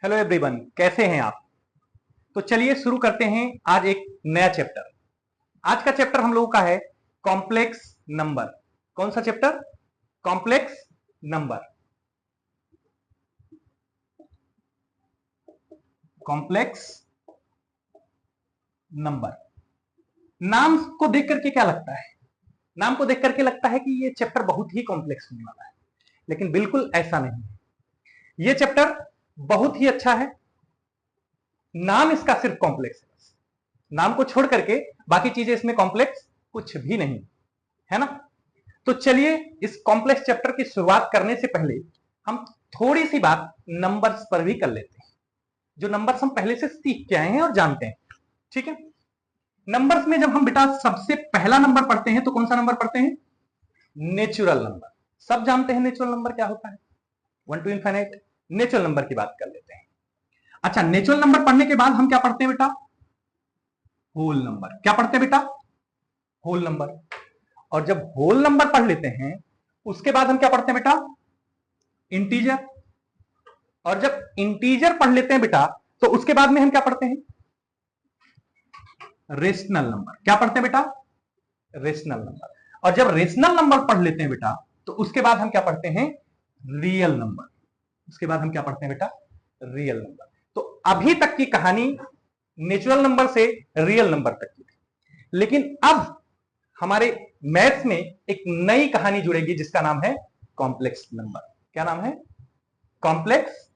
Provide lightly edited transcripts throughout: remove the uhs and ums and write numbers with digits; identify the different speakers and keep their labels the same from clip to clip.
Speaker 1: Hello everyone, कैसे हैं आप। तो चलिए शुरू करते हैं आज एक नया चैप्टर। आज का चैप्टर हम लोगों का है कॉम्प्लेक्स नंबर। कौन सा chapter? Complex number. Complex number. नाम को देख करके क्या लगता है? नाम को देख करके लगता है कि ये चैप्टर बहुत ही कॉम्प्लेक्स होने वाला है, लेकिन बिल्कुल ऐसा नहीं है। ये चैप्टर बहुत ही अच्छा है। नाम इसका सिर्फ कॉम्प्लेक्स है, नाम को छोड़ करके बाकी चीजें इसमें कॉम्प्लेक्स कुछ भी नहीं है ना। तो चलिए इस कॉम्प्लेक्स चैप्टर की शुरुआत करने से पहले हम थोड़ी सी बात नंबर्स पर भी कर लेते हैं, जो नंबर्स हम पहले से सीख के आए हैं और जानते हैं। ठीक है, नंबर्स में जब हम बेटा सबसे पहला नंबर पढ़ते हैं तो कौन सा नंबर पढ़ते हैं? Natural number. सब जानते हैं नेचुरल नंबर क्या होता है, 1 to इनफिनिट। नेचुरल नंबर की बात कर लेते हैं। अच्छा, नेचुरल नंबर पढ़ने के बाद हम क्या पढ़ते हैं बेटा? Whole number. क्या पढ़ते हैं बेटा? Whole number. और जब होल नंबर पढ़ लेते हैं उसके बाद हम क्या पढ़ते हैं बेटा? इंटीजर। और जब इंटीजर पढ़ लेते हैं बेटा तो उसके बाद में हम क्या पढ़ते हैं? Rational number. क्या पढ़ते हैं बेटा? Rational number. और जब रेशनल नंबर पढ़ लेते हैं बेटा तो उसके बाद हम क्या पढ़ते हैं? Real number. उसके बाद हम क्या पढ़ते हैं बेटा? Real number. तो अभी तक की कहानी नेचुरल नंबर से रियल नंबर तक की थी, लेकिन अब हमारे मैथ्स में एक नई कहानी जुड़ेगी जिसका नाम है कॉम्प्लेक्स नंबर। क्या नाम है? Complex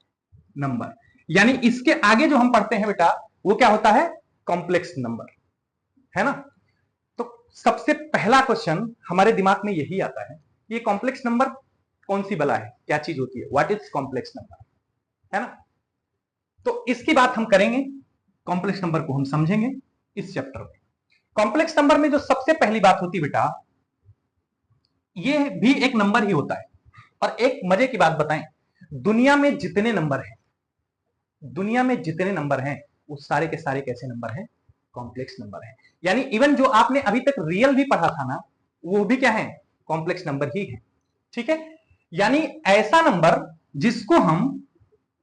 Speaker 1: number. यानी इसके आगे जो हम पढ़ते हैं बेटा वो क्या होता है? कॉम्प्लेक्स नंबर, है ना। तो सबसे पहला क्वेश्चन हमारे दिमाग में यही आता है, ये कॉम्प्लेक्स नंबर कौन सी बला है, क्या चीज होती है, व्हाट इज कॉम्प्लेक्स नंबर, है ना। तो इसकी बात हम करेंगे, कॉम्प्लेक्स नंबर को हम समझेंगे इस चैप्टर में। कॉम्प्लेक्स नंबर में जो सबसे पहली बात होती है बेटा, ये भी एक नंबर ही होता है। और एक मजे की बात बताएं, दुनिया में जितने नंबर हैं, दुनिया में जितने नंबर हैं वो सारे के सारे कैसे नंबर हैं? कॉम्प्लेक्स नंबर हैं। यानी इवन जो आपने अभी तक रियल भी पढ़ा था ना, वो भी क्या है? कॉम्प्लेक्स नंबर ही है। ठीक है, यानी ऐसा नंबर जिसको हम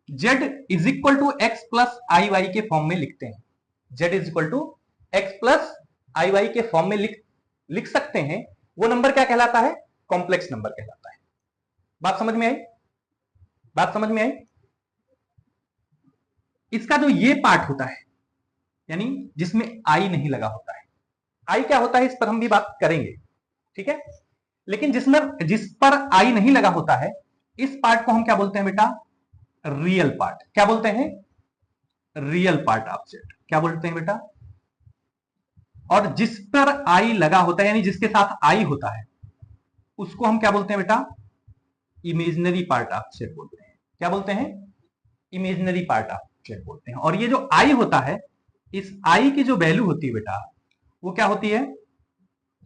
Speaker 1: z is equal to x plus i y के फॉर्म में लिखते हैं। z is equal to x plus i y के फॉर्म में लिख सकते हैं, वो नंबर क्या कहलाता है? कॉम्प्लेक्स नंबर कहलाता है। बात समझ में आई? बात समझ में आई? इसका जो ये पार्ट होता है, यानी जिसमें आई नहीं लगा होता है, आई क्या होता है इस पर हम भी बात करेंगे। ठीक है, लेकिन जिस पर आई नहीं लगा होता है, इस पार्ट को हम क्या बोलते हैं बेटा? Real part. क्या बोलते हैं? Real part of set. क्या बोलते हैं बेटा? और जिस पर आई लगा होता है, यानी जिसके साथ आई होता है, उसको हम क्या बोलते हैं बेटा? इमेजिनरी पार्ट ऑफ सेट बोलते हैं। क्या बोलते हैं? इमेजिनरी पार्ट ऑफ सेट बोलते हैं। और ये जो आई होता है, इस आई की जो वैल्यू होती है बेटा, वो क्या होती है?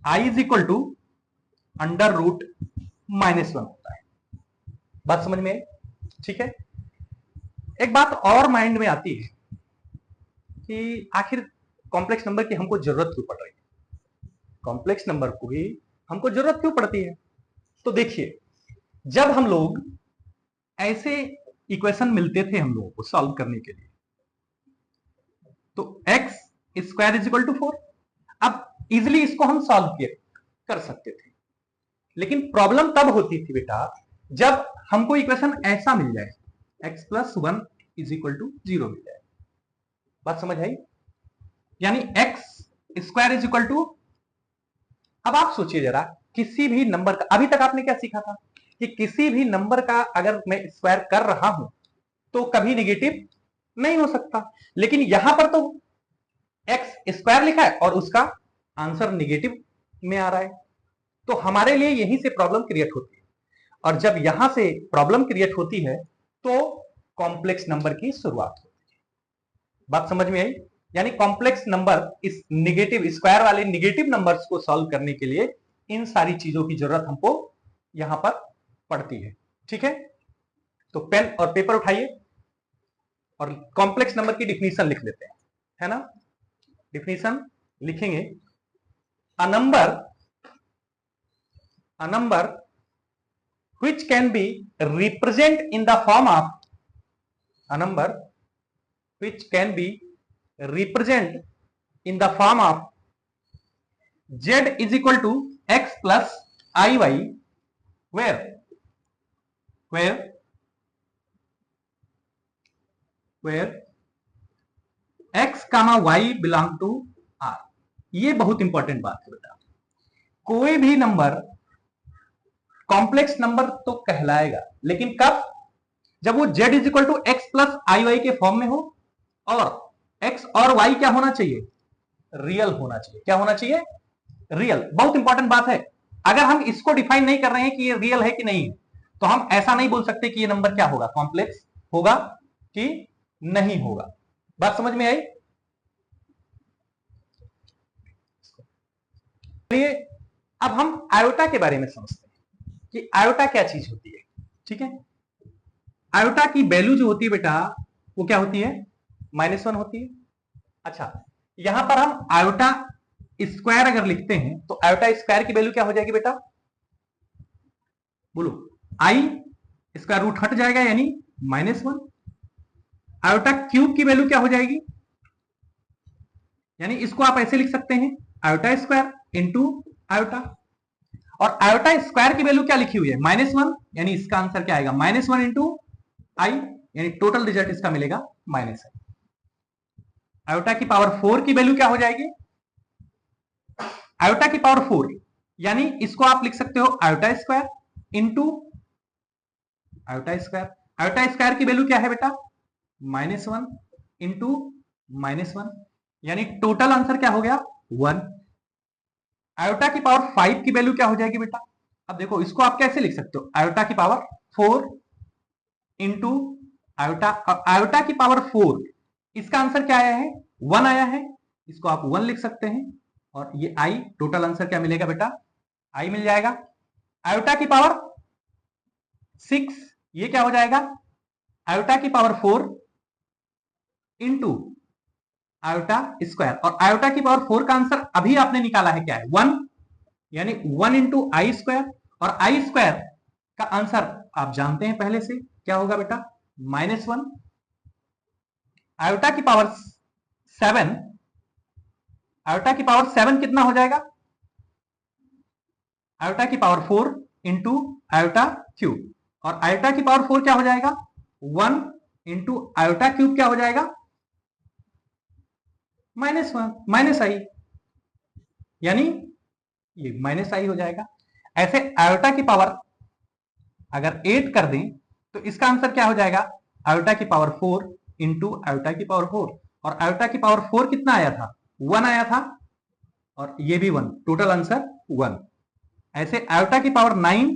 Speaker 1: I is equal to under root -1 होता है। बात समझ में आई? ठीक है, एक बात और माइंड में आती है कि आखिर कॉम्प्लेक्स नंबर की हमको जरूरत क्यों पड़ रही है? कॉम्प्लेक्स नंबर को ही हमको जरूरत क्यों पड़ती है? तो देखिए, जब हम लोग ऐसे इक्वेशन मिलते थे हम लोगों को सॉल्व करने के लिए, तो x square is equal to 4, अब इजिली इसको हम सॉल्व कर सकते थे। लेकिन प्रॉब्लम तब होती थी बेटा जब हमको इक्वेशन ऐसा मिल जाए, x plus 1 is equal to 0 मिल जाए। बात समझ आई? यानी x square is equal to, अब आप सोचिए जरा, किसी भी नंबर का, अभी तक आपने क्या सीखा था कि किसी भी नंबर का अगर मैं स्क्वायर कर रहा हूं तो कभी निगेटिव नहीं हो सकता, लेकिन यहां पर तो एक्स स्क्वायर लिखा है और उसका आंसर निगेटिव में आ रहा है, तो हमारे लिए यहीं से प्रॉब्लम क्रिएट होती है। और जब यहां से प्रॉब्लम क्रिएट होती है तो कॉम्प्लेक्स नंबर की शुरुआत होती है। बात समझ में आई? यानी कॉम्प्लेक्स नंबर, इस निगेटिव स्क्वायर वाले निगेटिव नंबर्स को सॉल्व करने के लिए इन सारी चीजों की जरूरत हमको यहां पर पड़ती है। ठीक है, तो पेन और पेपर उठाइए और कॉम्प्लेक्स नंबर की डिफिनीशन लिख लेते हैं, है ना। डिफिनीशन लिखेंगे, a number which can be represent in the form of a number which can be represented in the form of z is equal to x plus iy, where x comma y belong to r। ये बहुत important बात है बेटा। कोई भी number complex number तो कहलाएगा, लेकिन कब? जब वो z is equal to x plus i y के फॉर्म में हो, और x और y क्या होना चाहिए? रियल होना चाहिए। क्या होना चाहिए? रियल। बहुत इंपॉर्टेंट बात है। अगर हम इसको डिफाइन नहीं कर रहे हैं कि ये रियल है कि नहीं, तो हम ऐसा नहीं बोल सकते कि ये नंबर क्या होगा, कॉम्प्लेक्स होगा कि नहीं होगा। बात समझ में आई? चलिए अब हम आयोटा के बारे में समझते हैं कि आयोटा क्या चीज होती है। ठीक है, आयोटा की वैल्यू जो होती है बेटा वो क्या होती है? -1 होती है। अच्छा, यहां पर हम आयोटा स्क्वायर अगर लिखते हैं तो आयोटा स्क्वायर की वैल्यू क्या हो जाएगी बेटा? बोलो। आई स्क्वायर रूट हट जाएगा यानी -1। आयोटा क्यूब की वैल्यू क्या हो जाएगी? यानी इसको आप ऐसे लिख सकते हैं, आयोटा स्क्वायर इंटू आयोटा। और आयोटा स्क्वायर की वैल्यू क्या लिखी हुई है? -1, यानी इसका आंसर क्या आएगा? -1 इंटू आई, यानी टोटल रिजल्ट इसका मिलेगा -i। आयोटा की पावर 4 की वैल्यू क्या हो जाएगी? आयोटा की पावर 4, यानी इसको आप लिख सकते हो iota square into iota square. Iota square की वैल्यू क्या है बेटा? -1 इंटू -1, यानी टोटल आंसर क्या हो गया? 1। आयोटा की पावर 5 की वैल्यू क्या हो जाएगी बेटा? अब देखो इसको आप कैसे लिख सकते हो? आयोटा की पावर 4 इंटू आयोटा। आयोटा की पावर 4, इसका आंसर क्या आया है? 1 आया है। इसको आप 1 लिख सकते हैं, और ये आई, टोटल आंसर क्या मिलेगा बेटा? आई मिल जाएगा। आयोटा की पावर 6, ये क्या हो जाएगा? आयोटा की पावर 4 इंटू आयोटा स्क्वायर। और आयोटा की पावर 4 का आंसर अभी आपने निकाला है क्या है? 1, यानी 1 इंटू आई स्क्वायर। और आई स्क्वायर का आंसर आप जानते हैं पहले से, क्या होगा बेटा? -1। आयोटा की पावर 7, आयोटा की पावर 7 कितना हो जाएगा? आयोटा की पावर 4 इंटू आयोटा क्यूब। और आयोटा की पावर 4 क्या हो जाएगा? 1 इंटू आयोटा क्यूब क्या हो जाएगा? -1 -i, यानी ये -i हो जाएगा। ऐसे आयोटा की पावर अगर 8 कर दें तो इसका आंसर क्या हो जाएगा? आयोटा की पावर 4 इंटू आयोटा की पावर 4। और आयोटा की पावर 4 कितना आया था? 1 आया था, और ये भी 1, टोटल आंसर 1। ऐसे आयोटा की पावर 9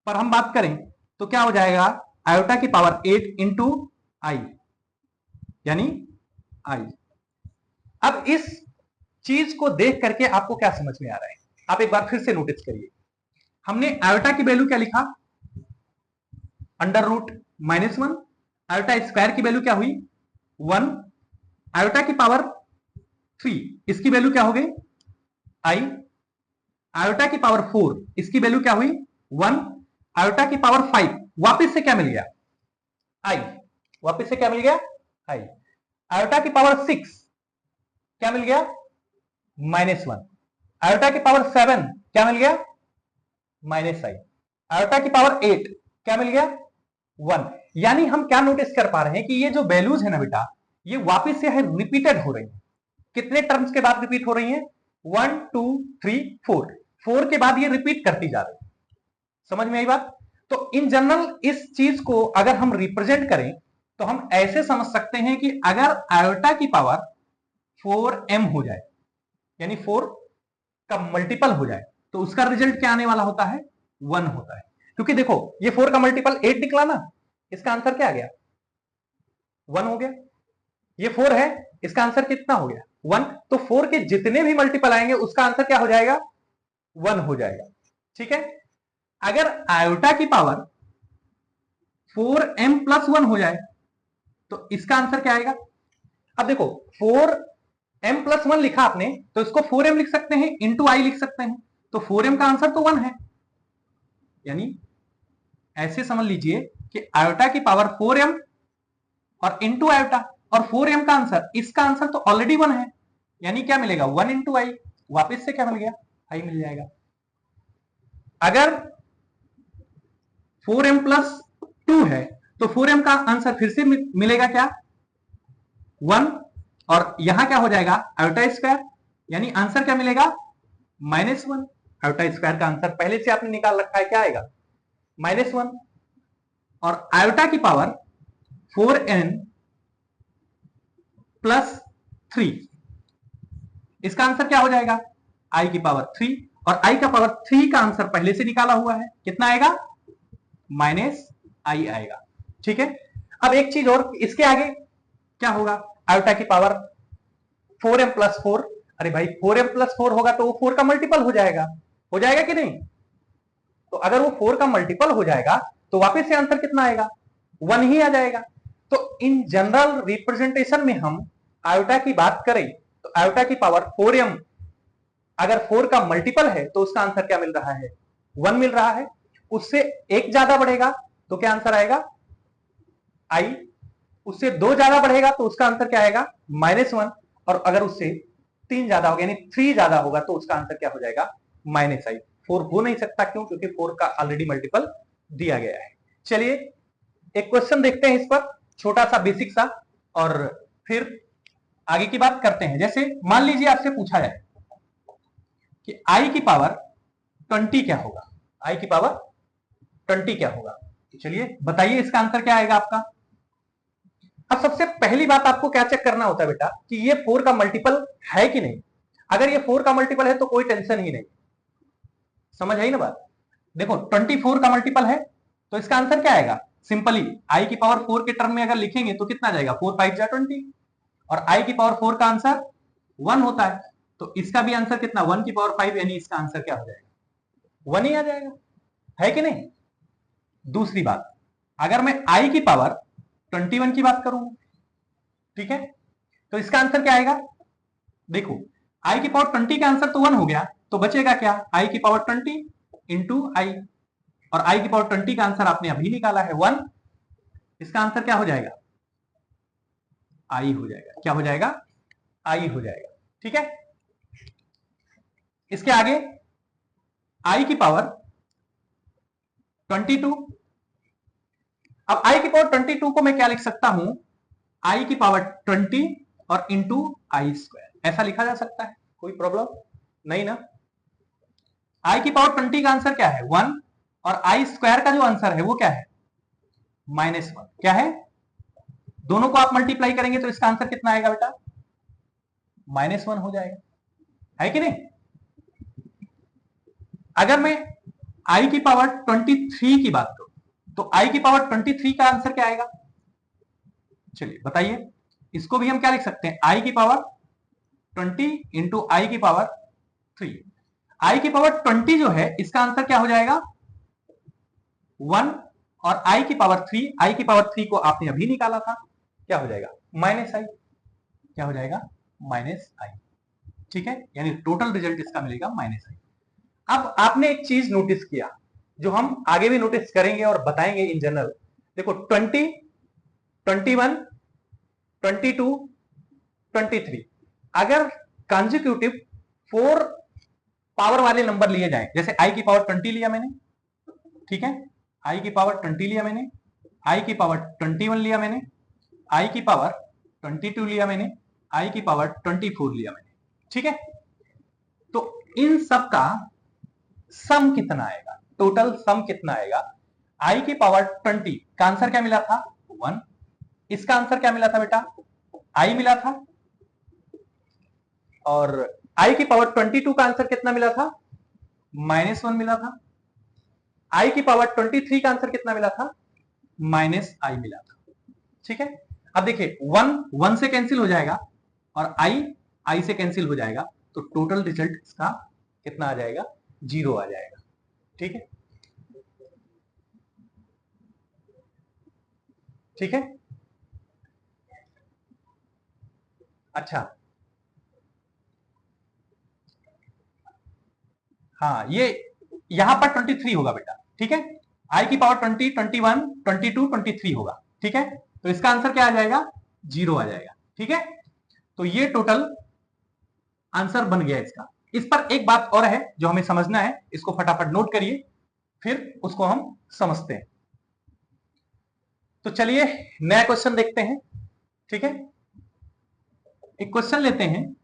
Speaker 1: पर हम बात करें तो क्या हो जाएगा? आयोटा की पावर 8 इंटू आई, यानी आई। अब इस चीज को देख करके आपको क्या समझ में आ रहा है? आप एक बार फिर से नोटिस करिए। हमने आयोटा की वैल्यू क्या लिखा? √-1। आयोटा स्क्वायर की वैल्यू क्या हुई? 1। आयोटा की पावर 3, इसकी वैल्यू क्या हो गई? आई। आयोटा की पावर 4, इसकी वैल्यू क्या हुई? 1। आयोटा की पावर 5, वापस से क्या मिल गया? आई। वापस से क्या मिल गया? आई। आयोटा की पावर 6 क्या मिल गया? -1। आयोटा की पावर 7 क्या मिल गया? -i। आयोटा की पावर 8 क्या मिल गया? 1। यानी हम क्या नोटिस कर पा रहे हैं कि ये जो वैल्यूज है ना बेटा, ये वापस से है रिपीटेड हो रही है। कितने टर्म्स के बाद रिपीट हो रही है? 1 2 3 4, 4 के बाद ये रिपीट करती जा रही है। समझ में आई बात? तो इन जनरल इस चीज को अगर हम रिप्रेजेंट करें तो हम ऐसे समझ सकते हैं कि अगर आयोटा की पावर 4m हो जाए, यानी 4 का मल्टीपल हो जाए, तो उसका रिजल्ट क्या आने वाला होता है? 1 होता है। क्योंकि देखो ये 4 का मल्टीपल 8 निकला ना, इसका आंसर क्या आ गया? 1 हो गया। ये 4 है, इसका आंसर कितना हो गया? 1। तो 4 के जितने भी मल्टीपल आएंगे उसका आंसर क्या हो जाएगा? 1 हो जाएगा। ठीक है। अगर आयोटा की पावर 4m + 1 हो जाए तो इसका आंसर क्या आएगा? अब देखो 4m + 1 लिखा आपने, तो इसको 4m लिख सकते हैं, इंटू आई लिख सकते हैं, तो 4m का आंसर तो 1 है। यानी ऐसे समझ लीजिए कि आयोटा की पावर 4m और इंटू आयोटा, और 4m का आंसर, इसका आंसर तो ऑलरेडी 1 है, यानी क्या मिलेगा 1 इंटू आई, वापिस से क्या मिल गया आई मिल जाएगा। अगर 4m प्लस 2 है तो 4m का आंसर फिर से मिलेगा क्या 1, और यहां क्या हो जाएगा आयोटा स्क्वायर, यानी आंसर क्या मिलेगा -1। आयोटा स्क्वायर का आंसर पहले से आपने निकाल रखा है, क्या आएगा -1, और आयोटा की पावर 4n प्लस 3, इसका आंसर क्या हो जाएगा आई की पावर 3, और आई का पावर 3 का आंसर पहले से निकाला हुआ है, कितना आएगा -i आएगा। ठीक है, अब एक चीज और, इसके आगे क्या होगा, आयोटा की पावर 4m प्लस 4, अरे भाई 4m प्लस 4 होगा तो वो 4 का मल्टीपल हो जाएगा कि नहीं, तो अगर वो 4 का मल्टीपल हो जाएगा तो वापस से आंसर कितना आएगा 1 ही आ जाएगा। तो इन जनरल रिप्रेजेंटेशन में हम आयोटा की बात करें तो आयोटा की पावर 4m अगर 4 का मल्टीपल है तो उसका आंसर क्या मिल रहा है 1 मिल रहा है, उससे एक ज्यादा बढ़ेगा तो क्या आंसर आएगा आई, उससे 2 ज्यादा बढ़ेगा तो उसका आंसर क्या आएगा -1, और अगर उससे 3 ज्यादा होगा यानी 3 ज्यादा होगा तो उसका आंसर क्या हो जाएगा -i। 4 हो नहीं सकता, क्यों, क्योंकि 4 का ऑलरेडी मल्टीपल दिया गया है। चलिए एक क्वेश्चन देखते हैं इस पर, छोटा सा बेसिक सा, और फिर आगे की बात करते हैं। जैसे मान लीजिए आपसे पूछा जाए कि आई की पावर 20 क्या होगा, आई की पावर 20 क्या होगा, तो चलिए बताइए इसका आंसर क्या आएगा आपका। अब सबसे पहली बात आपको क्या चेक करना होता है बेटा कि ये 4 का मल्टीपल है कि नहीं। अगर ये 4 का मल्टीपल है तो कोई टेंशन ही नहीं, समझ आई ना बात। देखो 24 का मल्टीपल है तो इसका आंसर क्या आएगा, सिंपली आई की पावर 4 के टर्म में अगर लिखेंगे तो कितना जाएगा 4 5 जा 20, और आई की पावर 4 का आंसर 1 होता है, तो इसका भी आंसर कितना 1 की पावर 5, यानी इसका आंसर क्या हो जाएगा 1 ही आ जाएगा, है कि नहीं। दूसरी बात, अगर मैं आई की पावर 21 की बात करूं, ठीक है, तो इसका आंसर क्या आएगा, देखो आई की पावर 20 का आंसर तो 1 हो गया, तो बचेगा क्या आई की पावर 20 इंटू आई, और आई की पावर 20 का आंसर आपने अभी निकाला है 1, इसका आंसर क्या हो जाएगा आई हो जाएगा, क्या हो जाएगा आई हो जाएगा। ठीक है, इसके आगे आई की पावर 22, अब आई की पावर 22 को मैं क्या लिख सकता हूं, आई की पावर 20 और इंटू आई स्क्वायर, ऐसा लिखा जा सकता है, कोई प्रॉब्लम नहीं ना। आई की पावर 20 का आंसर क्या है 1, और आई स्क्वायर का जो आंसर है वो क्या है -1, क्या है, दोनों को आप मल्टीप्लाई करेंगे तो इसका आंसर कितना आएगा बेटा -1 हो जाएगा, है कि नहीं। अगर मैं आई की पावर 23 की बात करूं तो आई की पावर 23 का आंसर क्या आएगा, चलिए बताइए, इसको भी हम क्या लिख सकते हैं आई की पावर 20 इंटू आई की पावर 3, आई की पावर 20 जो है इसका आंसर क्या हो जाएगा 1, और आई की पावर 3, आई की पावर 3 को आपने अभी निकाला था, क्या हो जाएगा -i, क्या हो जाएगा -i। ठीक है, यानी टोटल रिजल्ट इसका मिलेगा -i। अब आपने एक चीज नोटिस किया जो हम आगे भी नोटिस करेंगे और बताएंगे इन जनरल, देखो 20, 21, 22, 23, अगर कंसेक्यूटिव 4 पावर वाले नंबर लिए जाएं, जैसे आई की पावर 20 लिया मैंने, ठीक है, आई की पावर 20 लिया मैंने, आई की पावर 21 लिया मैंने, आई की पावर 22 लिया मैंने, आई की पावर 24 लिया मैंने, ठीक है, तो इन सब का सम कितना आएगा, टोटल सम कितना आएगा, आई की पावर 20 का आंसर क्या मिला था 1, इसका आंसर क्या मिला था बेटा आई मिला था, और आई की पावर 22 का आंसर कितना मिला था -1 मिला था, आई की पावर 23 का आंसर कितना मिला था -i मिला था। ठीक है, अब देखिए 1 1 से कैंसिल हो जाएगा और i से कैंसिल हो जाएगा, तो टोटल रिजल्ट इसका कितना आ जाएगा 0 आ जाएगा। ठीक है, ठीक है, अच्छा हाँ, ये यहां पर 23 होगा बेटा, ठीक है, आई की पावर 20, 21, 22, 23 होगा, ठीक है, तो इसका आंसर क्या आ जाएगा, 0 आ जाएगा। ठीक है, तो ये टोटल आंसर बन गया इसका। इस पर एक बात और है जो हमें समझना है, इसको फटाफट नोट करिए, फिर उसको हम समझते हैं। तो चलिए नया क्वेश्चन देखते हैं। ठीक है, एक क्वेश्चन लेते हैं,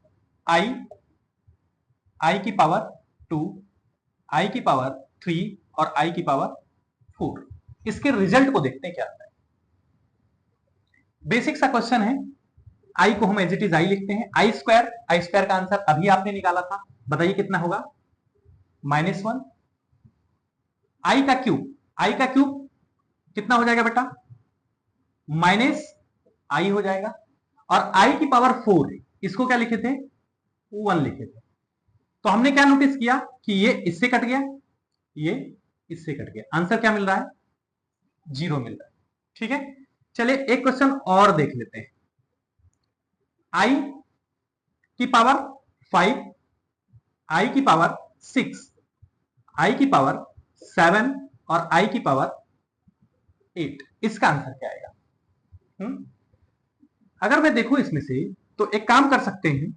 Speaker 1: आई की पावर 2, आई की पावर 3 और आई की पावर 4। इसके रिजल्ट को देखते हैं क्या आता है। बेसिक सा क्वेश्चन है, आई को हम एज इट इज आई लिखते हैं, आई स्क्वायर का आंसर अभी आपने निकाला था, बताइए कितना होगा, -1। आई का क्यूब कितना हो जाएगा बेटा, -i हो जाएगा। और आई की पावर 4, इसको क्या लिखे थे, 1 लिखे थे। तो हमने क्या नोटिस किया कि ये इससे कट गया, ये इससे कट गया, आंसर क्या मिल रहा है, 0 मिल रहा है। ठीक है, चलिए एक क्वेश्चन और देख लेते हैं। आई की पावर 5, आई की पावर 6, आई की पावर 7 और आई की पावर 8, इसका आंसर क्या आएगा। अगर मैं देखूं इसमें से, तो एक काम कर सकते हैं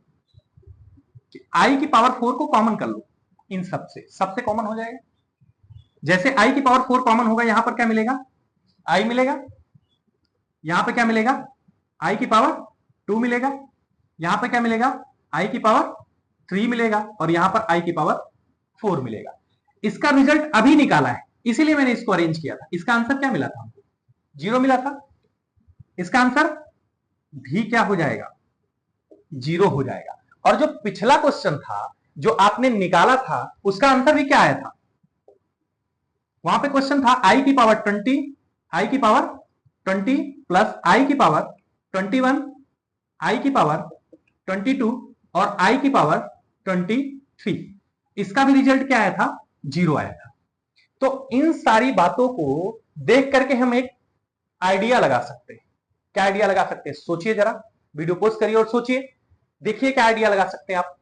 Speaker 1: कि आई की पावर 4 को कॉमन कर लो, इन सबसे कॉमन हो जाएगा। जैसे आई की पावर 4 कॉमन होगा, यहां पर क्या मिलेगा, आई मिलेगा, यहां पर क्या मिलेगा, आई की पावर 2 मिलेगा, यहां पर क्या मिलेगा, आई की पावर 3 मिलेगा, और यहां पर आई की पावर 4 मिलेगा। इसका रिजल्ट अभी निकाला है, इसीलिए मैंने इसको अरेंज किया था। इसका आंसर क्या मिला था हमको, 0 मिला था। इसका आंसर भी क्या हो जाएगा, 0 हो जाएगा। और जो पिछला क्वेश्चन था जो आपने निकाला था, उसका आंसर भी क्या आया था, वहां पे क्वेश्चन था आई की पावर 20, आई की पावर 20 प्लस आई की पावर 21, आई की पावर 22 और आई की पावर 23। इसका भी रिजल्ट क्या आया था, 0 आया था। तो इन सारी बातों को देख करके हम एक आइडिया लगा सकते हैं। क्या आइडिया लगा सकते हैं, सोचिए जरा, वीडियो पोस्ट करिए और सोचिए, देखिए क्या आइडिया लगा सकते हैं आप।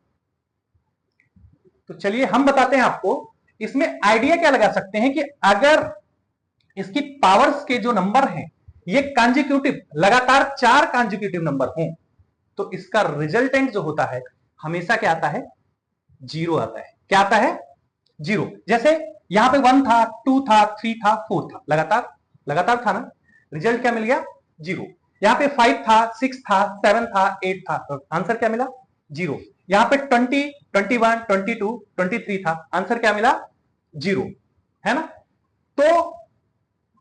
Speaker 1: तो चलिए हम बताते हैं आपको, इसमें आइडिया क्या लगा सकते हैं कि अगर इसकी पावर्स के जो नंबर हैं ये कॉन्जिक्यूटिव, लगातार 4 कॉन्जिक्यूटिव नंबर हों, तो इसका रिजल्टेंट जो होता है हमेशा क्या आता है, 0 आता है। क्या आता है, 0। जैसे यहां पे 1 था, 2 था, 3 था, 4 था, लगातार था ना, रिजल्ट क्या मिल गया, 0। यहां पे 5 था, 6 था, 7 था, 8 था, तो आंसर क्या मिला, 0। यहां पे 20, 21, 22, 23 था, आंसर क्या मिला, 0, है ना। तो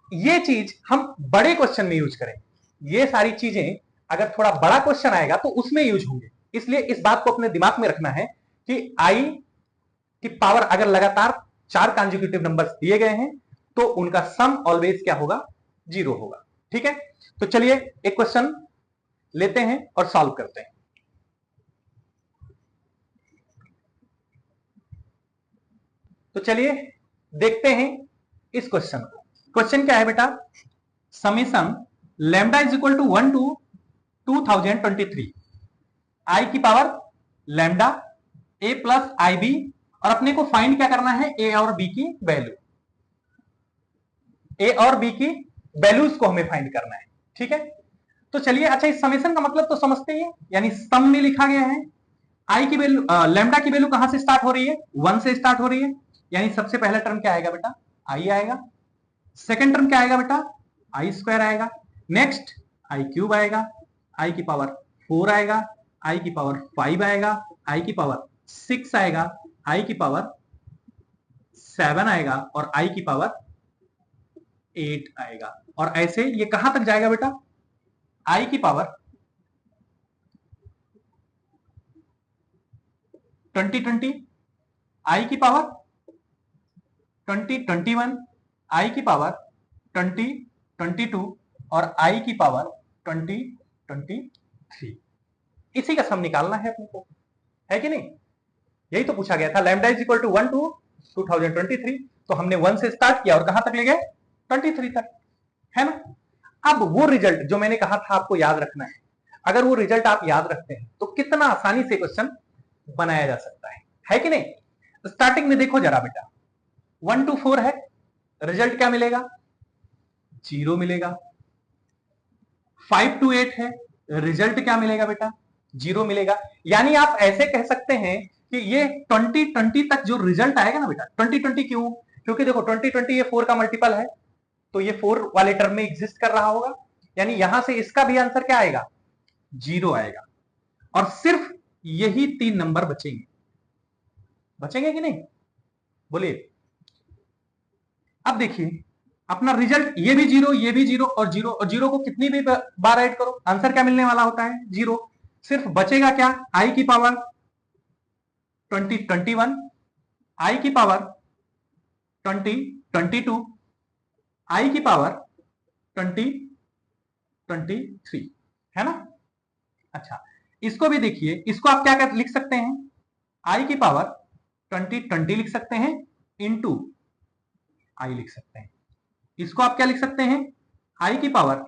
Speaker 1: ये चीज हम बड़े क्वेश्चन में यूज करें, ये सारी चीजें अगर थोड़ा बड़ा क्वेश्चन आएगा तो उसमें यूज होंगे। इसलिए इस बात को अपने दिमाग में रखना है कि आई की पावर अगर लगातार 4 कॉन्जिक्यूटिव नंबर्स दिए गए हैं तो उनका सम ऑलवेज क्या होगा, 0 होगा। ठीक है, तो चलिए एक क्वेश्चन लेते हैं और सॉल्व करते हैं। तो चलिए देखते हैं इस क्वेश्चन को। क्वेश्चन क्या है बेटा, summation lambda is equal to 1 to 2023, i की power lambda a plus i b, और अपने को फाइंड क्या करना है, ए और बी की वैल्यू, ए और बी की वैल्यूज को हमें फाइंड करना है। ठीक है, तो चलिए, अच्छा इस समेशन का मतलब तो समझते ही, यानी सम में लिखा गया है। आई की वैल्यू, लैम्डा की वैल्यू कहां से स्टार्ट हो रही है, 1 से स्टार्ट हो रही है, यानी सबसे पहला टर्म क्या आएगा बेटा, आई आएगा। सेकेंड टर्म क्या आएगा बेटा, आई स्क्वायर आएगा। नेक्स्ट आई क्यूब आएगा, आई की पावर 4 आएगा, आई की पावर 5 आएगा, आई की पावर 6 आएगा, आई की पावर 7 आएगा और आई की पावर 8 आएगा। और ऐसे ये कहां तक जाएगा बेटा, आई की पावर 2020, आई की पावर 2021, आई की पावर 2022 और आई की पावर 2023। इसी का सम निकालना है अपने को, है कि नहीं। यही तो पूछा गया था, lambda is equal to 1 to 2023, तो हमने 1 से स्टार्ट किया और कहां तक ले गए, 23 तक, है ना। अब वो रिजल्ट जो मैंने कहा था आपको याद रखना है, अगर वो रिजल्ट आप याद रखते हैं तो कितना आसानी से क्वेश्चन बनाया जा सकता है कि नहीं। स्टार्टिंग में देखो जरा बेटा, 1 to 4 है, रिजल्ट क्या मिलेगा, 0 मिलेगा। 5 to 8 है, रिजल्ट क्या मिलेगा बेटा? 0 मिलेगा। यानी आप ऐसे कह सकते हैं कि ये 2020 तक जो रिजल्ट आएगा ना बेटा, 2020 क्यों? क्योंकि देखो 2020 ये 4 का मल्टीपल है, तो ये 4 वाले टर्म में एग्जिस्ट कर रहा होगा, यानी यहां से इसका भी आंसर क्या आएगा? 0 आएगा। और सिर्फ यही 3 नंबर बचेंगे। बचेंगे कि नहीं? बोलिए। अब देखिए अपना रिजल्ट, ये भी 0, ये भी 0 और 0, और 0 को कितनी भी बार ऐड करो आंसर क्या मिलने वाला होता है? 0। सिर्फ बचेगा क्या? i की पावर 21, i की पावर 22, i की पावर 23, है ना? अच्छा, इसको भी देखिए, इसको आप क्या लिख सकते हैं? i की पावर 20 लिख सकते हैं, इंटू i लिख सकते हैं। इसको आप क्या लिख सकते हैं? i की पावर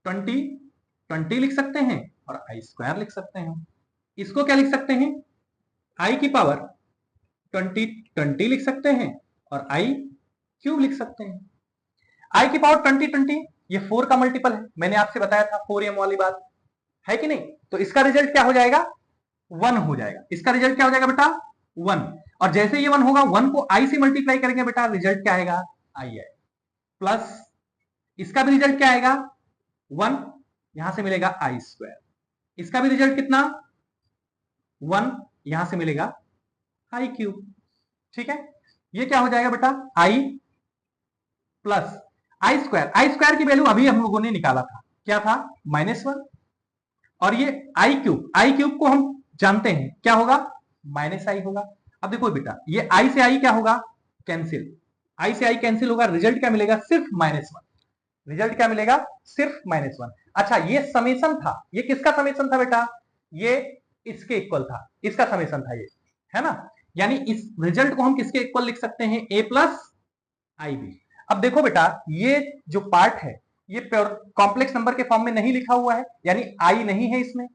Speaker 1: 20 लिख सकते हैं और i स्क्वायर लिख सकते हैं। इसको क्या लिख सकते हैं? i की पावर 20 लिख सकते हैं और i क्यूब लिख सकते हैं। i की पावर 20 ये 4 का मल्टीपल है, मैंने आपसे बताया था 4m वाली बात, है कि नहीं? तो इसका रिजल्ट क्या हो जाएगा? 1 हो जाएगा। इसका रिजल्ट क्या हो जाएगा बेटा? 1। और जैसे ये 1 होगा, 1 को i से मल्टीप्लाई करेंगे बेटा, रिजल्ट क्या आएगा? i है। प्लस इसका भी रिजल्ट क्या आएगा? 1, यहां से मिलेगा i स्क्वायर। इसका भी रिजल्ट कितना? 1, यहां से मिलेगा i क्यूब। ठीक है, ये क्या हो जाएगा बेटा? i प्लस i स्क्वायर की वैल्यू अभी हम लोगों ने निकाला था, क्या था? -1। और ये i क्यूब को हम जानते हैं क्या होगा? -i होगा। अब देखो बेटा, ये i से i क्या होगा? कैंसिल। i से i कैंसिल होगा, रिजल्ट क्या मिलेगा? सिर्फ -1। रिजल्ट क्या मिलेगा? सिर्फ -1। अच्छा, ये समेशन था, ये किसका समेशन था बेटा? ये इसके इक्वल था, इसका समेशन था ये, है ना? यानी इस रिजल्ट को हम किसके इक्वल लिख सकते हैं? a plus i b. अब देखो बेटा, ये जो पार्ट है ये प्योर कॉम्प्लेक्स नंबर के फॉर्म में नहीं लिखा हुआ है, यानी आई नहीं है इसमें,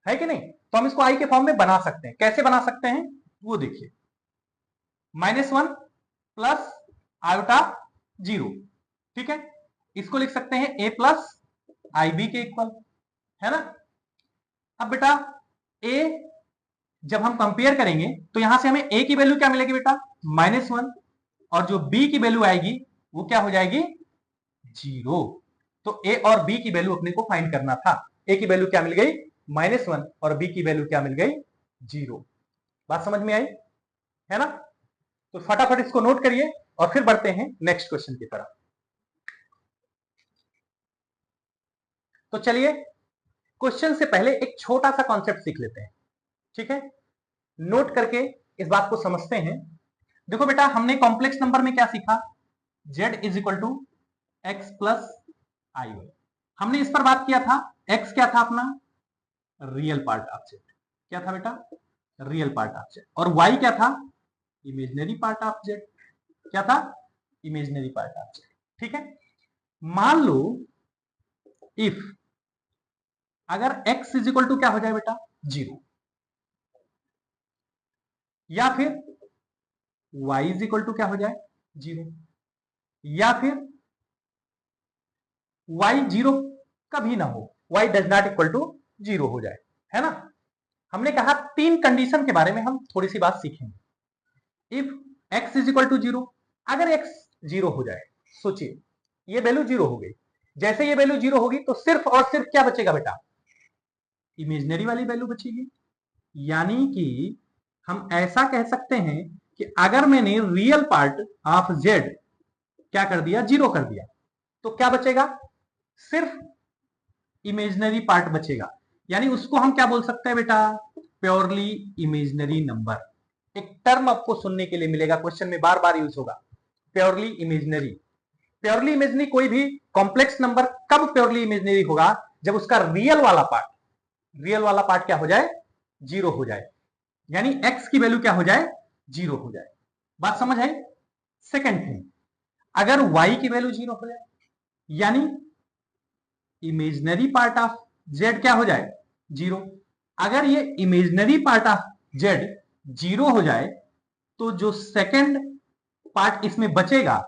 Speaker 1: है कि नहीं? तो हम इसको आई के फॉर्म में बना सकते हैं। कैसे बना सकते हैं वो देखिए, -1 प्लस आयोटा 0, ठीक है? इसको लिख सकते हैं a प्लस आई बी के इक्वल, है ना? अब बेटा a जब हम कंपेयर करेंगे तो यहां से हमें a की वैल्यू क्या मिलेगी बेटा? -1, और जो b की वैल्यू आएगी वो क्या हो जाएगी? 0। तो a और b की वैल्यू अपने को फाइंड करना था। a की वैल्यू क्या मिल गई? -1, और b की वैल्यू क्या मिल गई? 0। बात समझ में आई, है ना? तो फटाफट इसको नोट करिए और फिर बढ़ते हैं नेक्स्ट क्वेश्चन की तरफ। तो चलिए, क्वेश्चन से पहले एक छोटा सा कॉन्सेप्ट सीख लेते हैं, ठीक है? नोट करके इस बात को समझते हैं। देखो बेटा, हमने कॉम्प्लेक्स नंबर में क्या सीखा? z is equal to x plus i y. हमने इस पर बात किया था, x क्या था अपना? Real part of z। क्या था बेटा? Real part of z। और y क्या था? Imaginary part of z। क्या था? Imaginary part of z। ठीक है, मान लो इफ अगर x इज इक्वल टू क्या हो जाए बेटा? 0, या फिर y इज इक्वल टू क्या हो जाए? 0, या फिर y 0 कभी ना हो, y does not equal to 0 हो जाए, है ना? हमने कहा 3 कंडीशन के बारे में हम थोड़ी सी बात सीखेंगे। If x is equal to 0, अगर x 0 हो जाए, सोचिए ये वैल्यू 0 हो गई, जैसे ये वैल्यू 0 होगी तो सिर्फ और सिर्फ क्या बचेगा बेटा? इमेजिनरी वाली वैल्यू बचेगी। यानी कि हम ऐसा कह सकते हैं कि अगर मैंने रियल पार्ट ऑफ z क्या कर दिया? 0 कर दिया, तो क्या बचेगा? सिर्फ इमेजिनरी पार्ट बचेगा। यानी उसको हम क्या बोल सकते हैं बेटा? Purely imaginary number. एक टर्म आपको सुनने के लिए मिलेगा, क्वेश्चन में बार बार यूज होगा, प्योरली इमेजिनरी। प्योरली इमेजिनरी कोई भी कॉम्प्लेक्स नंबर कब प्योरली इमेजिनरी होगा? जब उसका रियल वाला पार्ट क्या हो जाए? 0 हो जाए। यानी x की वैल्यू क्या हो जाए? 0 हो जाए। बात समझ आई? सेकेंड थिंग, अगर y की वैल्यू 0 हो जाए, यानी इमेजिनरी पार्ट ऑफ z क्या हो जाए? 0। अगर ये इमेजिनरी पार्ट ऑफ z 0 हो जाए तो जो सेकंड पार्ट इसमें बचेगा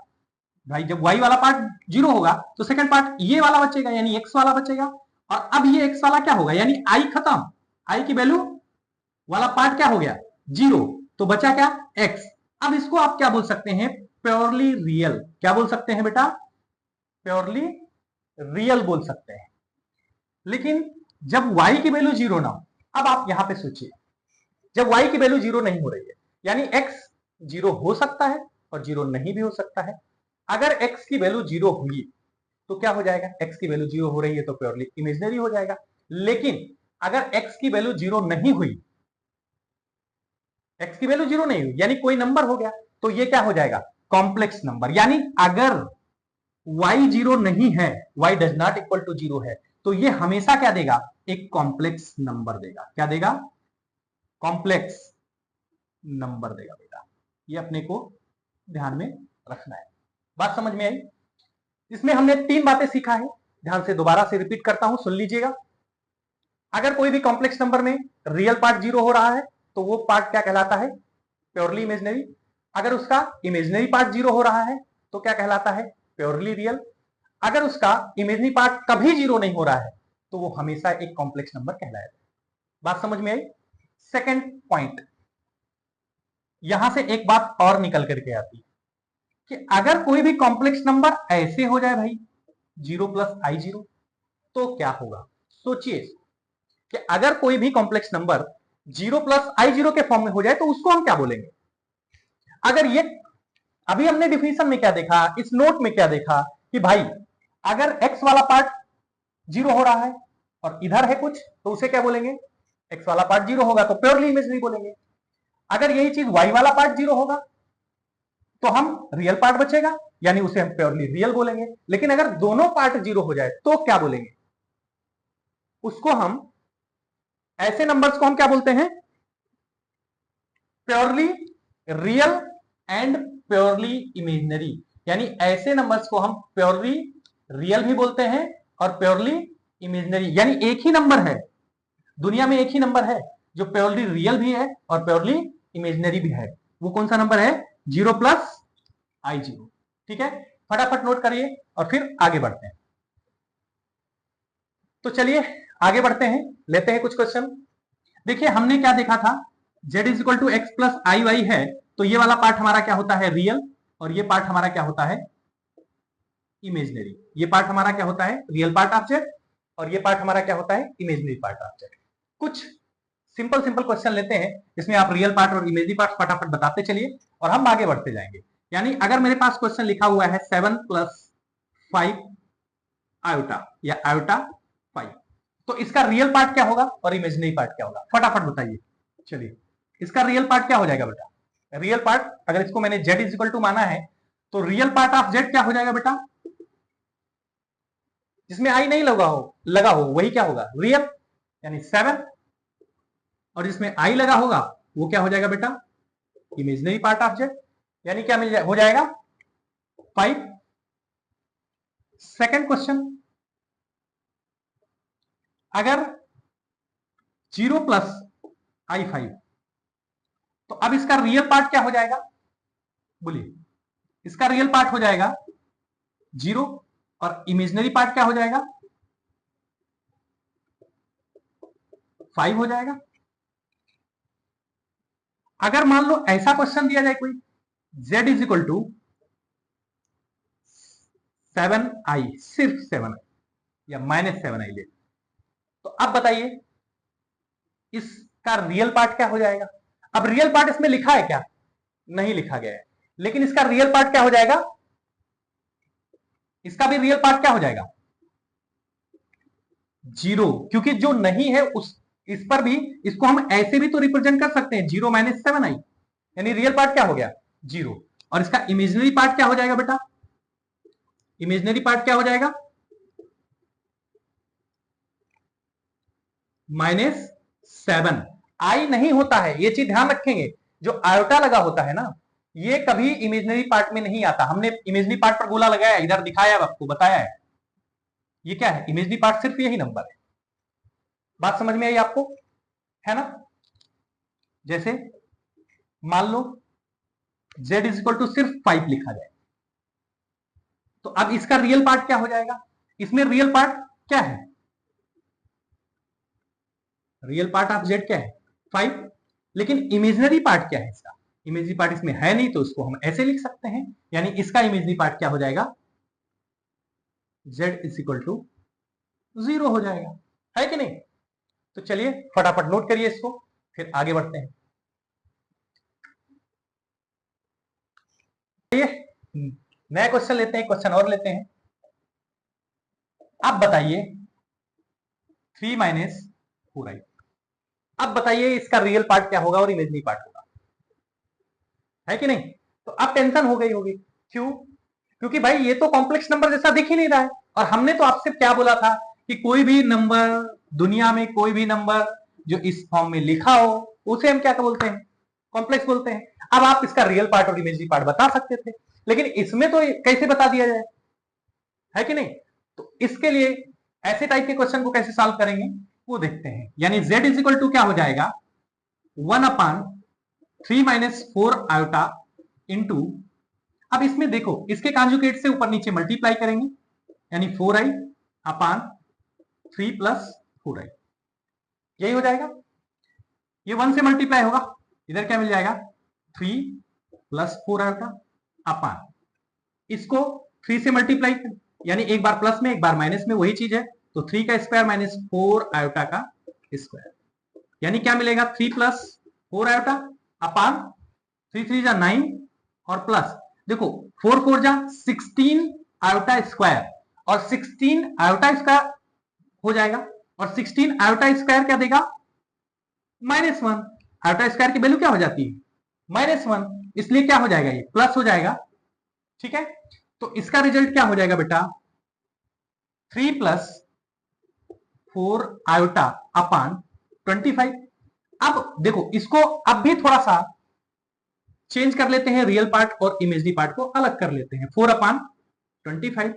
Speaker 1: भाई, जब y वाला पार्ट 0 होगा तो सेकंड पार्ट ये वाला बचेगा, यानी x वाला बचेगा, और अब ये x वाला क्या होगा, यानी i खत्म, i की वैल्यू वाला पार्ट क्या हो गया, 0, तो बचा क्या, x। अब इसको आप क्या बोल सकते हैं, प्योरली रियल। क्या बोल सकते हैं बेटा, प्योरली रियल बोल सकते हैं। लेकिन जब y की वैल्यू 0 ना हो, अब आप यहां पे सोचिए, जब y की वैल्यू 0 नहीं हो रही है, यानी x 0 हो सकता है और 0 नहीं भी हो सकता है। अगर x की वैल्यू 0 हुई तो क्या हो जाएगा, x की वैल्यू 0 हो रही है तो प्योरली इमेजिनरी हो जाएगा। लेकिन अगर x की वैल्यू 0 नहीं हुई, x की वैल्यू 0 नहीं हुई यानी कोई नंबर हो गया, तो ये क्या हो जाएगा, कॉम्प्लेक्स नंबर। यानी अगर y 0 नहीं है, y does not equal to 0 है, तो ये हमेशा क्या देगा, एक कॉम्प्लेक्स नंबर देगा। क्या देगा, कॉम्प्लेक्स नंबर देगा बेटा। ये अपने को ध्यान में रखना है। बात समझ में आई। इसमें हमने 3 बातें सीखा है, ध्यान से दोबारा से रिपीट करता हूं, सुन लीजिएगा। अगर कोई भी कॉम्प्लेक्स नंबर में रियल पार्ट 0 हो रहा है तो वो पार्ट क्या कहलाता है, प्योरली इमेजिनरी। अगर उसका इमेजिनरी पार्ट 0 हो रहा है तो क्या कहलाता है, प्योरली रियल। अगर उसका इमेजिनरी पार्ट कभी 0 नहीं हो रहा है तो वो हमेशा एक कॉम्प्लेक्स नंबर कहलाएगा। बात समझ में आई। सेकंड पॉइंट, यहां से एक बात और निकल करके आती है कि अगर कोई भी कॉम्प्लेक्स नंबर ऐसे हो जाए भाई 0 प्लस आई 0, तो क्या होगा। सोचिए कि अगर कोई भी कॉम्प्लेक्स नंबर 0 प्लस आई 0 के फॉर्म में हो जाए तो उसको हम क्या बोलेंगे। अगर ये अभी हमने डिफिनेशन में क्या देखा, इस नोट में क्या देखा कि भाई अगर x वाला पार्ट 0 हो रहा है और इधर है कुछ, तो उसे क्या बोलेंगे, x वाला पार्ट 0 होगा तो प्योरली इमेजिनरी बोलेंगे। अगर यही चीज y वाला पार्ट 0 होगा तो हम रियल पार्ट बचेगा, यानी उसे हम प्योरली रियल बोलेंगे। लेकिन अगर दोनों पार्ट 0 हो जाए तो क्या बोलेंगे, उसको हम, ऐसे नंबर्स को हम क्या बोलते हैं, purely real and purely imaginary. यानी ऐसे नंबर्स को हम प्योरली रियल भी बोलते हैं और प्योरली इमेजिनरी। यानी एक ही नंबर है, दुनिया में एक ही नंबर है जो प्योरली रियल भी है और प्योरली इमेजिनरी भी है। वो कौन सा नंबर है, 0 प्लस आई 0। ठीक है, फटाफट नोट करिए और फिर आगे बढ़ते हैं। तो चलिए आगे बढ़ते हैं, लेते हैं कुछ क्वेश्चन। देखिए हमने क्या देखा था, z is equal to x plus i y है, तो ये वाला पार्ट हमारा क्या होता है, रियल, और ये पार्ट हमारा क्या होता है, इमेजिनरी। ये पार्ट हमारा क्या होता है, रियल पार्ट ऑफ z, और ये पार्ट हमारा क्या होता है, इमेजिनरी पार्ट ऑफ z। कुछ सिंपल सिंपल क्वेश्चन लेते हैं, इसमें आप रियल पार्ट और इमेजिनरी पार्ट फटाफट बताते चलिए और हम आगे बढ़ते जाएंगे। यानी अगर मेरे पास क्वेश्चन लिखा हुआ है 7 प्लस 5 आयोटा या आयोटा 5, तो इसका रियल पार्ट क्या होगा और इमेजिनरी पार्ट क्या होगा, फटाफट बताइए। चलिए इसका रियल पार्ट क्या हो जाएगा बेटा, रियल पार्ट अगर इसको मैंने z इज इक्वल टू माना है तो रियल पार्ट ऑफ z क्या हो जाएगा बेटा, जिसमें आई नहीं लगा हो वही क्या होगा, रियल, यानी 7। और जिसमें आई लगा होगा वो क्या हो जाएगा बेटा, इमेजिनरी पार्ट ऑफ z, यानी क्या हो जाएगा 5। सेकंड क्वेश्चन, अगर 0 प्लस आई 5, तो अब इसका रियल पार्ट क्या हो जाएगा, बोलिए। इसका रियल पार्ट हो जाएगा 0 और इमेजिनरी पार्ट क्या हो जाएगा 5 हो जाएगा। अगर मान लो ऐसा क्वेश्चन दिया जाए कोई, z is equal to 7i, सिर्फ 7i या -7i ले, तो अब बताइए इसका रियल पार्ट क्या हो जाएगा। अब रियल पार्ट इसमें लिखा है क्या, नहीं लिखा गया है, लेकिन इसका रियल पार्ट क्या हो जाएगा, इसका भी रियल पार्ट क्या हो जाएगा 0, क्योंकि जो नहीं है उस, इस पर भी, इसको हम ऐसे भी तो रिप्रेजेंट कर सकते हैं 0 - 7i, यानी रियल पार्ट क्या हो गया 0। और इसका इमेजिनरी पार्ट क्या हो जाएगा बेटा, इमेजिनरी पार्ट क्या हो जाएगा -7। आई नहीं होता है, ये चीज ध्यान रखेंगे, जो आयोटा लगा होता है ना, ये कभी इमेजिनरी पार्ट में नहीं आता। हमने इमेजिनरी पार्ट पर गोला लगाया, इधर दिखाया, आपको बताया है, ये क्या है, इमेजिनरी पार्ट सिर्फ यही नंबर है। बात समझ में आई आपको, है ना। जैसे मान लो z इज इक्वल टू सिर्फ 5 लिखा जाए, तो अब इसका रियल पार्ट क्या हो जाएगा, इसमें रियल पार्ट क्या है रियल पार्ट ऑफ z क्या है 5, लेकिन इमेजिनरी पार्ट क्या है इसका, इमेजिनरी पार्ट इसमें है नहीं, तो इसको हम ऐसे लिख सकते हैं, यानी इसका इमेजिनरी पार्ट क्या हो जाएगा, z इज इक्वल टू 0 हो जाएगा, है कि नहीं। तो चलिए फटाफट नोट करिए इसको, फिर आगे बढ़ते हैं। नया क्वेश्चन लेते हैं, क्वेश्चन और लेते हैं। अब बताइए 3 माइनस 4i, अब बताइए इसका रियल पार्ट क्या होगा और इमेजिनरी पार्ट होगा, है कि नहीं। तो अब टेंशन हो गई होगी, क्यों, क्योंकि भाई ये तो कॉम्प्लेक्स नंबर जैसा दिख ही नहीं रहा है, और हमने तो आपसे क्या बोला था कि कोई भी नंबर दुनिया में, कोई भी नंबर जो इस फॉर्म में लिखा हो उसे हम क्या बोलते हैं, कॉम्प्लेक्स बोलते हैं। अब आप इसका रियल पार्ट और इमेजिनरी पार्ट बता सकते थे, लेकिन इसमें तो कैसे बता दिया जाए, है कि नहीं। तो इसके लिए ऐसे टाइप के क्वेश्चन को कैसे सॉल्व करेंगे वो देखते हैं। यानी z इज इक्वल टू क्या हो जाएगा 1/3 माइनस 4 आयोटा इंटू, अब इसमें देखो इसके कॉन्जुगेट से ऊपर नीचे मल्टीप्लाई करेंगे, यानी 4i अपान 3 प्लस 4i, यही हो जाएगा। ये 1 से मल्टीप्लाई होगा, इधर क्या मिल जाएगा 3 प्लस 4 आयोटा अपान, इसको 3 से मल्टीप्लाई, यानी एक बार प्लस में एक बार माइनस में, वही चीज है, तो 3 का स्क्वायर माइनस 4 आयोटा का स्क्वायर, यानी क्या मिलेगा 3 प्लस 4 आयोटा अपान 3 3 जा 9 और प्लस देखो 4 4 जा 16 आयोटा स्क्वायर, और 16 आयोटा स्क्वायर हो जाएगा, और 16 आयोटा स्क्वायर क्या देगा -1, आयोटा स्क्वायर की वैल्यू क्या हो जाती है -1, इसलिए क्या हो जाएगा ये प्लस हो जाएगा, ठीक है। तो इसका रिजल्ट क्या हो जाएगा बेटा 3 प्लस 4 आयोटा अपान 25। अब देखो इसको अब भी थोड़ा सा चेंज कर लेते हैं, रियल पार्ट और इमेजरी पार्ट को अलग कर लेते हैं, 4/25।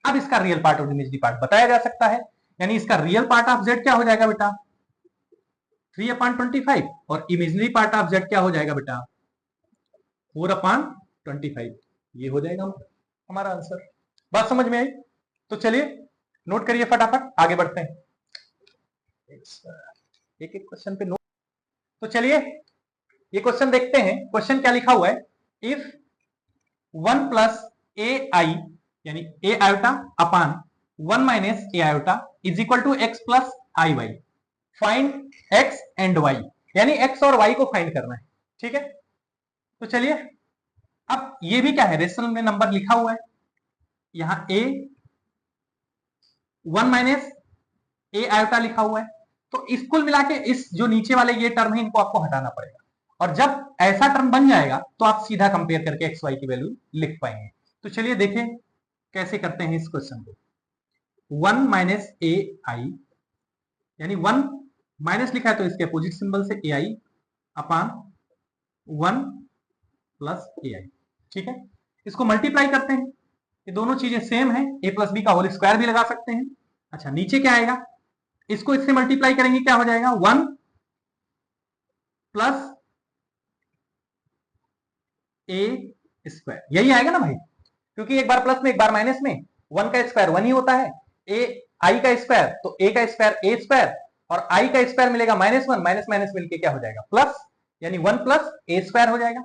Speaker 1: अब इसका रियल पार्ट और इमेजरी पार्ट बताया जा सकता है, यानी इसका रियल पार्ट ऑफ z क्या हो जाएगा बेटा 3/25, और इमेजनरी पार्ट ऑफ z क्या हो जाएगा बेटा 4/25, ये हो जाएगा हमारा आंसर। बात समझ में आई। तो चलिए नोट करिए फटाफट, आगे बढ़ते हैं, एक एक क्वेश्चन पे नोट। तो चलिए ये क्वेश्चन देखते हैं, क्वेश्चन क्या लिखा हुआ है, इफ 1 प्लस ए आई यानी a iota upon 1 minus a iota is equal to x plus i y, find x and y, यानी एक्स और वाई को फाइंड करना है, ठीक है। तो चलिए अब ये भी क्या है, रेशनल में नंबर लिखा हुआ है, यहां ए 1 माइनस ए आयोटा लिखा हुआ है, तो इस कुल मिला के इस जो नीचे वाले ये टर्म है इनको आपको हटाना पड़ेगा, और जब ऐसा टर्म बन जाएगा तो आप सीधा कंपेयर करके एक्स वाई की वैल्यू लिख पाएंगे। तो चलिए देखें कैसे करते हैं इस क्वेश्चन को। 1 माइनस ए आई, यानी 1 माइनस लिखा है तो इसके अपोजिट सिंबल से ए आई अपान 1 प्लस ए आई, ठीक है। इसको मल्टीप्लाई करते हैं, ये दोनों चीजें सेम है, ए प्लस बी का होल स्क्वायर भी लगा सकते हैं। अच्छा नीचे क्या आएगा, इसको इससे मल्टीप्लाई करेंगे क्या हो जाएगा 1 प्लस ए स्क्वायर, यही आएगा ना भाई, क्योंकि एक बार प्लस में एक बार माइनस में 1 का स्क्वायर 1 ही होता है, ए आई का स्क्वायर तो ए का स्क्वायर ए स्क्वायर, और आई का स्क्वायर मिलेगा -1, माइनस माइनस मिलके क्या हो जाएगा प्लस, यानी 1 प्लस ए स्क्वायर हो जाएगा।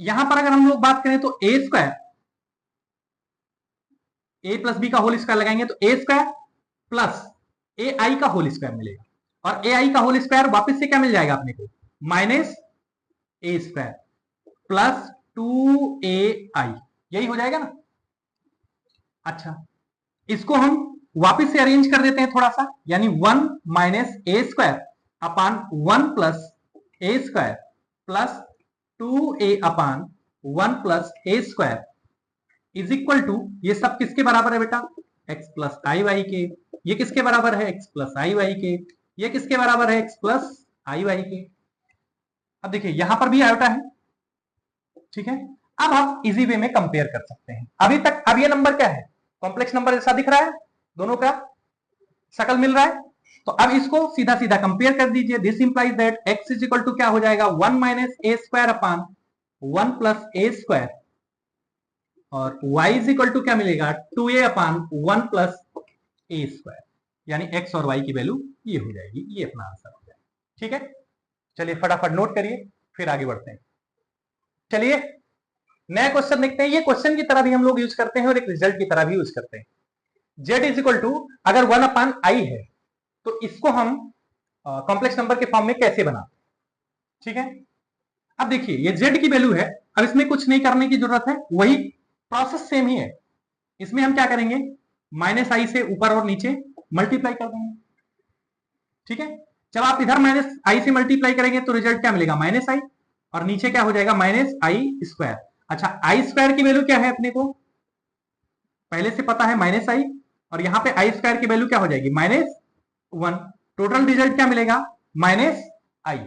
Speaker 1: यहां पर अगर हम लोग बात करें तो ए स्क्वायर, ए प्लस बी का होल स्क्वायर लगाएंगे तो ए स्क्वायर प्लस ए आई का होल स्क्वायर मिलेगा, और ए आई का होल स्क्वायर वापस से क्या मिल जाएगा अपने को minus a square plus 2ai, यही हो जाएगा ना। अच्छा इसको हम वापस से अरेंज कर देते हैं थोड़ा सा, यानी 1 minus a square upon 1 plus a square plus 2a upon 1 plus a square is equal to, ये सब किसके बराबर है बेटा x प्लस आई वाई के, ये किसके बराबर है x प्लस आई वाई के, ये किसके बराबर है x प्लस आई वाई के। अब देखिए यहां पर भी आयोटा है, ठीक है। अब आप इजी वे में कंपेयर कर सकते हैं, अभी तक अब ये नंबर क्या है कॉम्प्लेक्स नंबर जैसा दिख रहा है, दोनों का शकल मिल रहा है, तो अब इसको सीधा सीधा कंपेयर कर दीजिए। This implies that x is equal to क्या हो जाएगा 1 minus a square upon 1 plus a square, और y इज इक्वल टू क्या मिलेगा 2a upon 1 plus a square, यानी x और y की वैल्यू ये हो जाएगी, ये अपना आंसर। ठीक है, चलिए फटाफट नोट करिए, फिर आगे बढ़ते हैं। चलिए नया क्वेश्चन देखते हैं। ये क्वेश्चन की तरह भी हम लोग यूज करते हैं और एक रिजल्ट की तरह भी यूज करते हैं। z इज इक्वल टू, अगर 1/i है तो इसको हम कॉम्प्लेक्स नंबर के फॉर्म में कैसे बनाते हैं, ठीक है। अब देखिए ये z की वैल्यू है, अब इसमें कुछ नहीं करने की जरूरत है, वही प्रोसेस सेम ही है। इसमें हम क्या करेंगे, माइनस आई से ऊपर और नीचे मल्टीप्लाई कर देंगे, ठीक है। जब आप इधर माइनस आई से मल्टीप्लाई करेंगे तो रिजल्ट क्या मिलेगा, माइनस आई, और नीचे क्या हो जाएगा, माइनस आई स्क्वायर। अच्छा आई स्क्वायर की वैल्यू क्या है अपने को पहले से पता है, माइनस आई, और यहां पे आई स्क्वायर की वैल्यू क्या हो जाएगी, -1। टोटल रिजल्ट क्या मिलेगा, माइनस आई,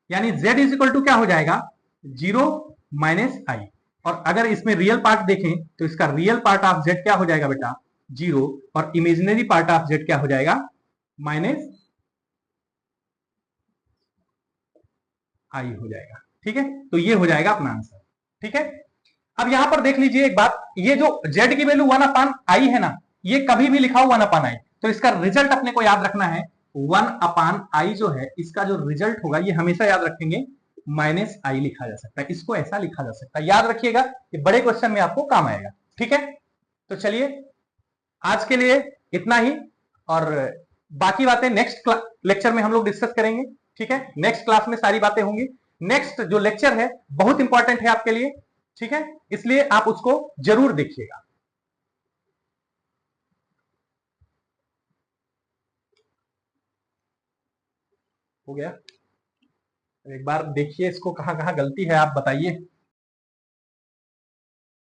Speaker 1: यानी z इज इक्वल टू क्या हो जाएगा, 0 माइनस आई। और अगर इसमें रियल पार्ट देखें तो इसका रियल पार्ट ऑफ z क्या हो जाएगा बेटा, 0, और इमेजिनरी पार्ट ऑफ z क्या हो जाएगा, माइनस आई हो जाएगा, ठीक है। तो ये हो जाएगा अपना आंसर, ठीक है। अब यहां पर देख लीजिए एक बात, ये जो z की वैल्यू 1/i है ना, ये कभी भी लिखा हो 1/i, तो इसका रिजल्ट अपने को याद रखना है 1/i जो है, इसका जो रिजल्ट होगा ये हमेशा याद रखेंगे -i लिखा जा सकता है, इसको ऐसा लिखा जा सकता है, याद रखिएगा, ये बड़े क्वेश्चन में आपको काम आएगा, ठीक है। तो चलिए आज के लिए इतना ही, और बाकी बातें नेक्स्ट लेक्चर में हम लोग डिस्कस करेंगे, ठीक है। नेक्स्ट क्लास में सारी बातें होंगी। नेक्स्ट जो लेक्चर है बहुत इंपॉर्टेंट है आपके लिए, ठीक है, इसलिए आप उसको जरूर देखिएगा। हो गया, एक बार देखिए इसको, कहां कहां गलती है आप बताइए।